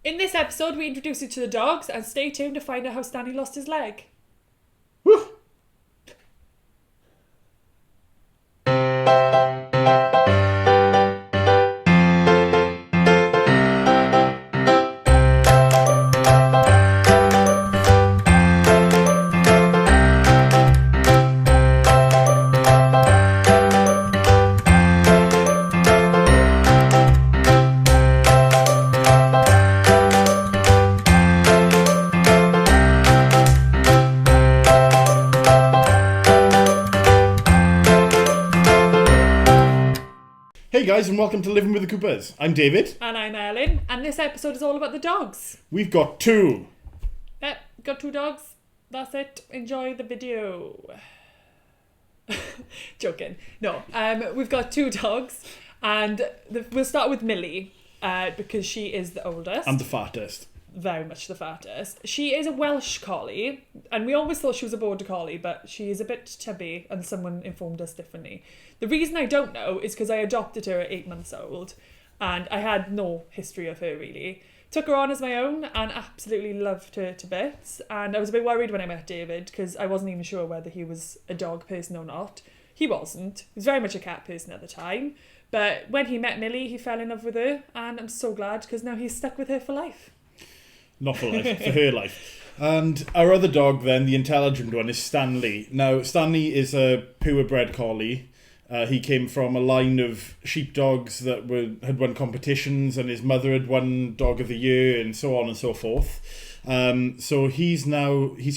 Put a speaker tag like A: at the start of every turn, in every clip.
A: In this episode, we introduce you to the dogs, and stay tuned to find out how Stanley lost his leg.
B: Woo! Hey guys, and welcome to Living with the Coopers. I'm David.
A: And I'm Ellen, and this episode is all about the dogs.
B: We've got two.
A: Yep, got two dogs. That's it. Enjoy the video. Joking. No, we've got two dogs, and we'll start with Millie, because she is the oldest.
B: And the fattest.
A: Very much the fattest. She is a Welsh collie, and we always thought she was a Border Collie, but she is a bit chubby, and someone informed us differently. The reason I don't know is because I adopted her at 8 months old, and I had no history of her really. Took her on as my own, and absolutely loved her to bits, and I was a bit worried when I met David, because I wasn't even sure whether he was a dog person or not. He wasn't. He was very much a cat person at the time, but when he met Millie, he fell in love with her, and I'm so glad, because now he's stuck with her for life.
B: Not for life, for her life. And our other dog then, the intelligent one, is Stanley. Now, Stanley is a purebred collie. He came from a line of sheepdogs that had won competitions, and his mother had won Dog of the Year, and so on and so forth. So he's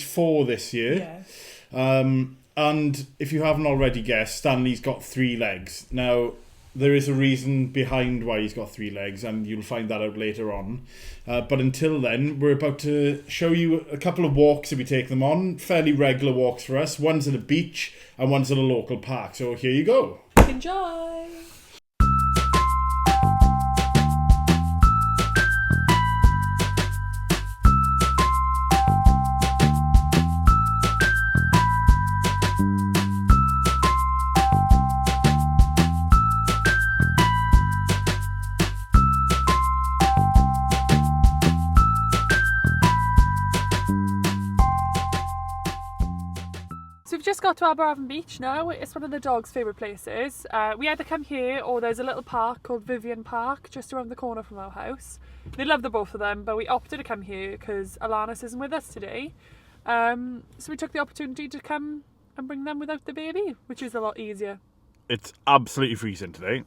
B: 4 this year.
A: Yeah.
B: And if you haven't already guessed, Stanley's got 3 legs. Now, there is a reason behind why he's got 3 legs, and you'll find that out later on. But until then, we're about to show you a couple of walks that we take them on. Fairly regular walks for us. One's at a beach and one's at a local park. So here you go.
A: Enjoy! So we've just got to Aberafon Beach now. It's one of the dogs' favourite places. We either come here or there's a little park called Vivian Park just around the corner from our house. They love the both of them, but we opted to come here because Alanis isn't with us today. So we took the opportunity to come and bring them without the baby, which is a lot easier.
B: It's absolutely freezing today.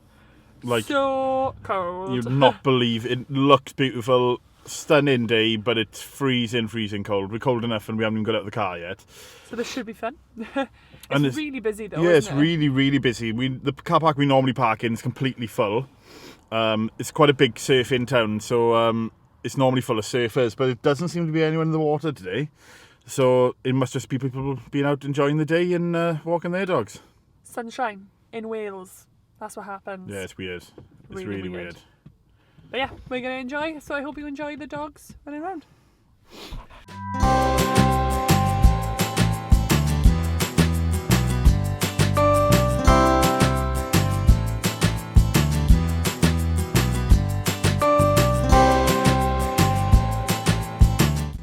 A: So cold.
B: You'd not believe it. Looks beautiful, stunning day, but it's freezing cold. We're cold enough and we haven't even got out of the car yet.
A: So this should be fun.
B: And
A: it's really busy though,
B: yeah, it's
A: isn't it?
B: really busy. The car park we normally park in is completely full. It's quite a big surfing town, so it's normally full of surfers, but it doesn't seem to be anyone in the water today. So it must just be people being out enjoying the day and walking their dogs.
A: Sunshine in Wales. That's what happens.
B: Yeah, it's weird. It's really weird.
A: But yeah, we're going to enjoy, so I hope you enjoy the dogs running around.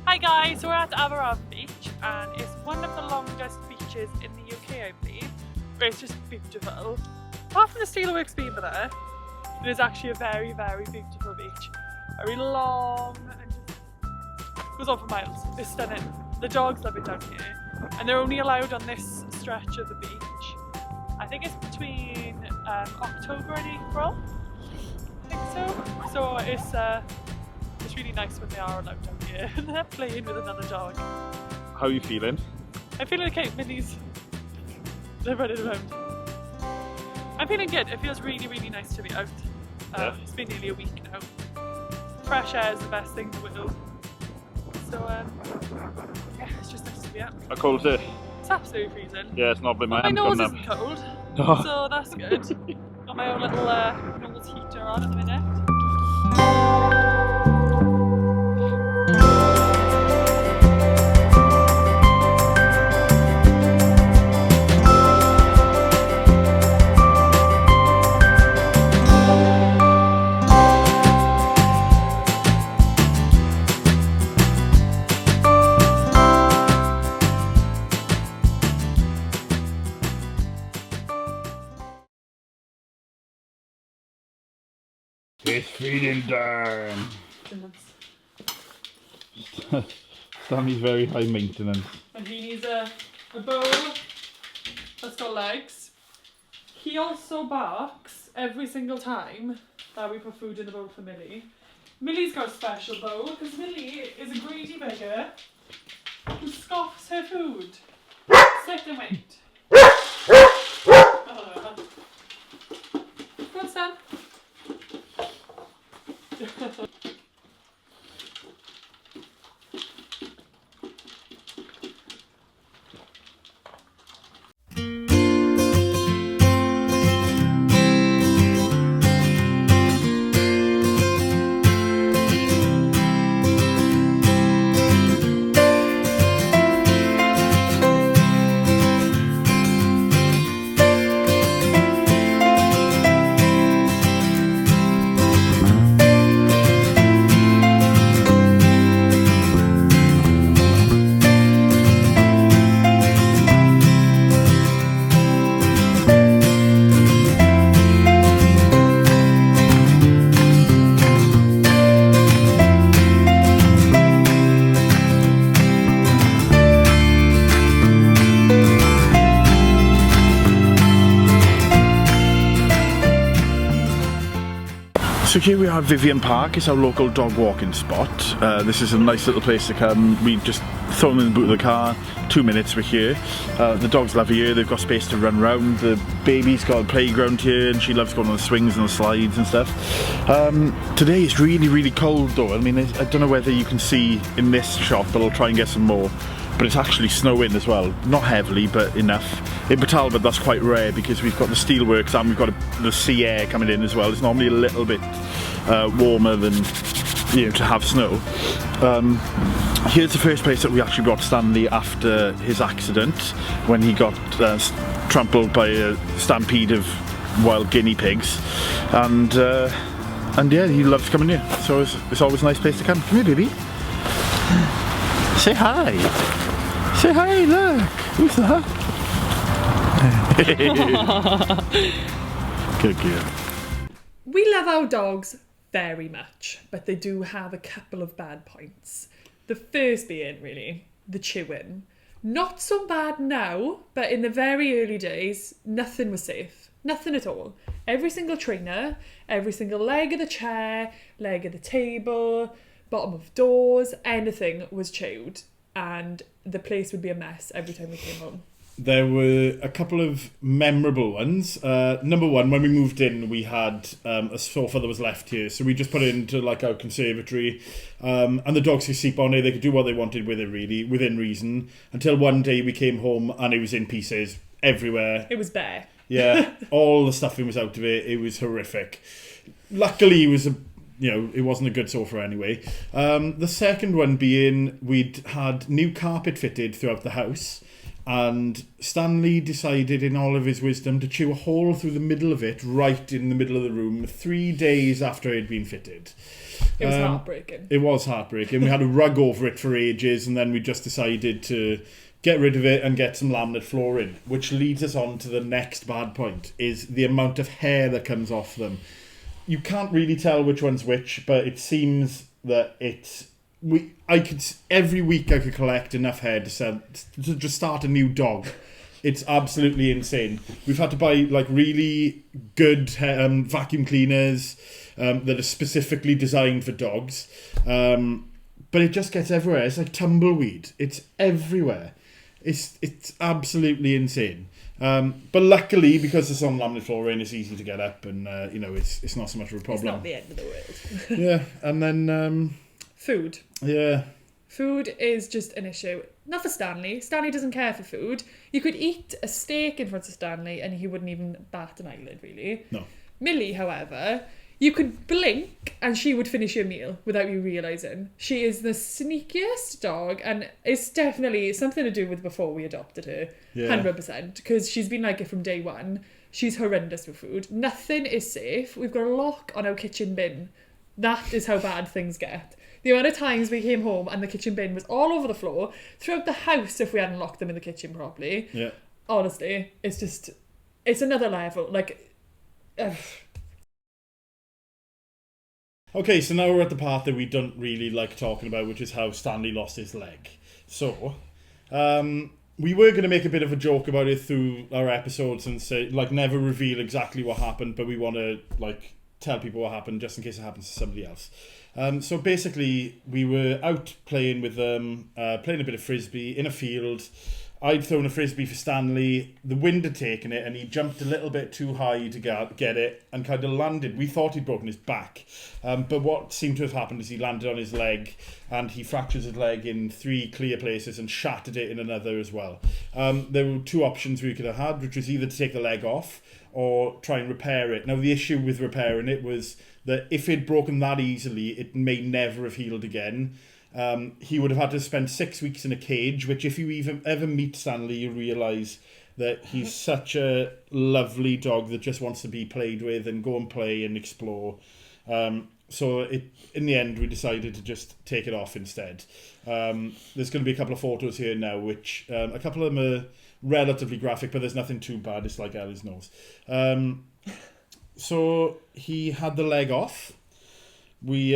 A: Hi guys, so we're at Aberafon Beach, and it's one of the longest beaches in the UK, I believe. But it's just beautiful. Apart from the steelworks being there, it is actually a very beautiful beach. Very long and just goes on for miles. It's stunning. The dogs love it down here, and they're only allowed on this stretch of the beach. I think it's between October and April. I think so. So it's really nice when they are allowed down here and they're playing with another dog.
B: How are you feeling?
A: I feel okay. They're running around. I'm feeling good. It feels really nice to be out.
B: Yeah.
A: It's been nearly a week now. Fresh air is the best thing to do. So yeah, it's just nice to be out.
B: How cold is it?
A: It's absolutely freezing.
B: Yeah, it's not been
A: My nose isn't cold,
B: Oh.
A: so that's good. Got my own little nose heater on at the minute.
B: It's feeding time. Stanley's very high maintenance.
A: And he needs a bowl that's got legs. He also barks every single time that we put food in the bowl for Millie. Millie's got a special bowl because Millie is a greedy beggar who scoffs her food. Sit and wait. Go on, Stan.
B: So here we are at Vivian Park. It's our local dog walking spot. This is a nice little place to come. We just throw them in the boot of the car, 2 minutes we're here. The dogs love it here, they've got space to run around. The baby's got a playground here and she loves going on the swings and the slides and stuff. Today it's really cold though. I mean, I don't know whether you can see in this shot, but I'll try and get some more. But it's actually snowing as well. Not heavily, but enough. In Batalbert that's quite rare because we've got the steelworks and we've got the sea air coming in as well. It's normally a little bit warmer than, you know, to have snow. Here's the first place that we actually brought Stanley after his accident when he got trampled by a stampede of wild guinea pigs, and yeah, he loves coming here. So it's always a nice place to come. Come here, baby. Say hi. Say hi, look! Who's that? Good girl.
A: We love our dogs very much, but they do have a couple of bad points. The first being, really, the chewing. Not so bad now, but in the very early days, nothing was safe. Nothing at all. Every single trainer, every single leg of the chair, leg of the table, bottom of doors, anything was chewed. And the place would be a mess every time we came home.
B: There were a couple of memorable ones. Number one, when we moved in, we had a sofa that was left here, so we just put it into like our conservatory, and the dogs could sleep on it. They could do what they wanted with it, really, within reason. Until one day we came home and it was in pieces everywhere.
A: It was bare.
B: Yeah, all the stuffing was out of it. It was horrific. Luckily, it wasn't a good sofa anyway. The second one being we'd had new carpet fitted throughout the house. And Stanley decided in all of his wisdom to chew a hole through the middle of it, right in the middle of the room, 3 days after it had been fitted.
A: It was heartbreaking.
B: It was heartbreaking. We had a rug over it for ages, and then we just decided to get rid of it and get some laminate flooring, which leads us on to the next bad point, is the amount of hair that comes off them. You can't really tell which one's which, but it seems that every week I could collect enough hair to just start a new dog. It's absolutely insane. We've had to buy like really good vacuum cleaners that are specifically designed for dogs, but it just gets everywhere. It's like tumbleweed. It's everywhere. It's absolutely insane. But luckily, because it's on laminate flooring, it's easy to get up, and it's not so much of a problem.
A: It's not the end of the world.
B: Yeah, and then
A: food.
B: Yeah.
A: Food is just an issue. Not for Stanley. Stanley doesn't care for food. You could eat a steak in front of Stanley and he wouldn't even bat an eyelid, really.
B: No.
A: Millie, however, you could blink and she would finish your meal without you realising. She is the sneakiest dog, and it's definitely something to do with before we adopted her. Yeah. 100%. Because she's been like it from day one. She's horrendous with food. Nothing is safe. We've got a lock on our kitchen bin. That is how bad things get. The amount of times we came home and the kitchen bin was all over the floor, throughout the house if we hadn't locked them in the kitchen properly.
B: Yeah.
A: Honestly, it's another level. Like,
B: Okay, so now we're at the part that we don't really like talking about, which is how Stanley lost his leg. So, we were going to make a bit of a joke about it through our episodes and say, like, never reveal exactly what happened, but we want to, like, tell people what happened just in case it happens to somebody else. So basically, we were out playing with them, playing a bit of frisbee in a field. I'd thrown a frisbee for Stanley. The wind had taken it, and he jumped a little bit too high to get it, and kind of landed. We thought he'd broken his back, but what seemed to have happened is he landed on his leg, and he fractured his leg in 3 clear places and shattered it in another as well. There were 2 options we could have had, which was either to take the leg off or try and repair it. Now, the issue with repairing it was that if it'd broken that easily, it may never have healed again. He would have had to spend 6 weeks in a cage, which if you ever meet Stanley, you realise that he's such a lovely dog that just wants to be played with and go and play and explore. So in the end, we decided to just take it off instead. There's going to be a couple of photos here now, which a couple of them are relatively graphic, but there's nothing too bad. It's like Ellie's nose. So he had the leg off. We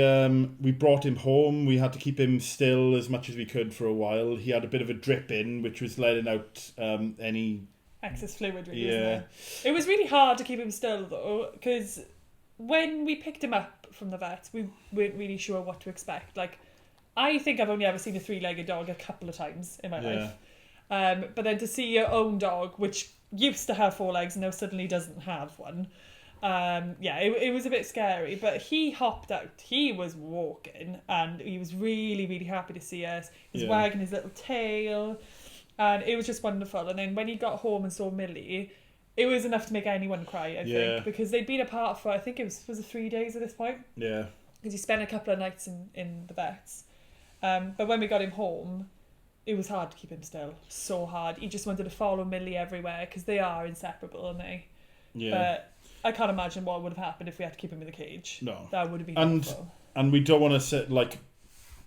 B: brought him home. We had to keep him still as much as we could for a while. He had a bit of a drip in, which was letting out any
A: excess fluid. Really, yeah, it was really hard to keep him still though, because when we picked him up from the vet, we weren't really sure what to expect. Like, I think I've only ever seen a 3-legged dog a couple of times in my life. But then to see your own dog, which used to have 4 legs and now suddenly doesn't have one. It was a bit scary, but he hopped out. He was walking and he was really, really happy to see us. He was wagging his little tail and it was just wonderful. And then when he got home and saw Millie, it was enough to make anyone cry, I think, because they'd been apart for, I think was it 3 days at this point? Yeah. Because he spent a couple of nights in the vets. But when we got him home, it was hard to keep him still. So hard. He just wanted to follow Millie everywhere because they are inseparable, aren't they? Yeah. But I can't imagine what would have happened if we had to keep him in the cage. No. That would have been awful.
B: And we don't want to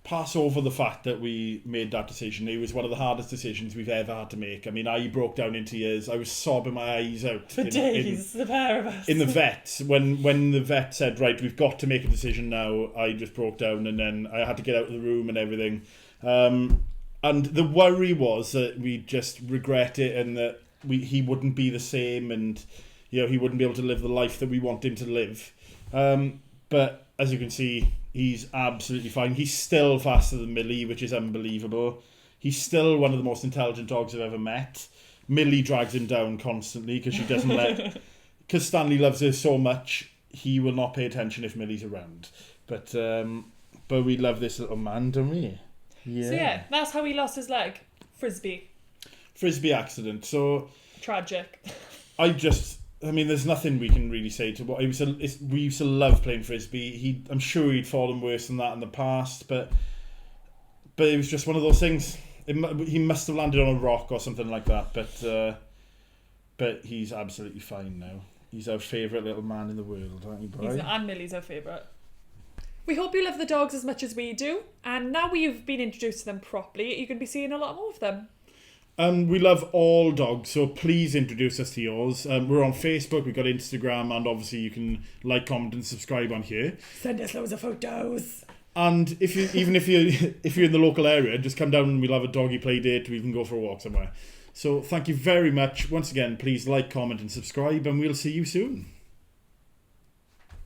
B: pass over the fact that we made that decision. It was one of the hardest decisions we've ever had to make. I mean, I broke down in tears. I was sobbing my eyes out.
A: For days, the pair of us.
B: In the vet. When the vet said, right, we've got to make a decision now, I just broke down and then I had to get out of the room and everything. And the worry was that we'd just regret it and that he wouldn't be the same and he wouldn't be able to live the life that we want him to live. But as you can see, he's absolutely fine. He's still faster than Millie, which is unbelievable. He's still one of the most intelligent dogs I've ever met. Millie drags him down constantly because she doesn't let... Because Stanley loves her so much, he will not pay attention if Millie's around. But we love this little man, don't we?
A: Yeah. So that's how he lost his leg. Frisbee
B: accident. So...
A: Tragic.
B: there's nothing we can really say to what we used to love playing frisbee. I'm sure he'd fallen worse than that in the past, but it was just one of those things. He must have landed on a rock or something like that, but he's absolutely fine now. He's our favourite little man in the world, aren't you, Brian?
A: And Millie's our favourite. We hope you love the dogs as much as we do, and now we've been introduced to them properly, you can be seeing a lot more of them.
B: We love all dogs, so please introduce us to yours. We're on Facebook, we've got Instagram, and obviously you can like, comment, and subscribe on here.
A: Send us loads of photos.
B: And if you're in the local area, just come down and we'll have a doggy play date. We can go for a walk somewhere. So thank you very much. Once again, please like, comment, and subscribe, and we'll see you soon.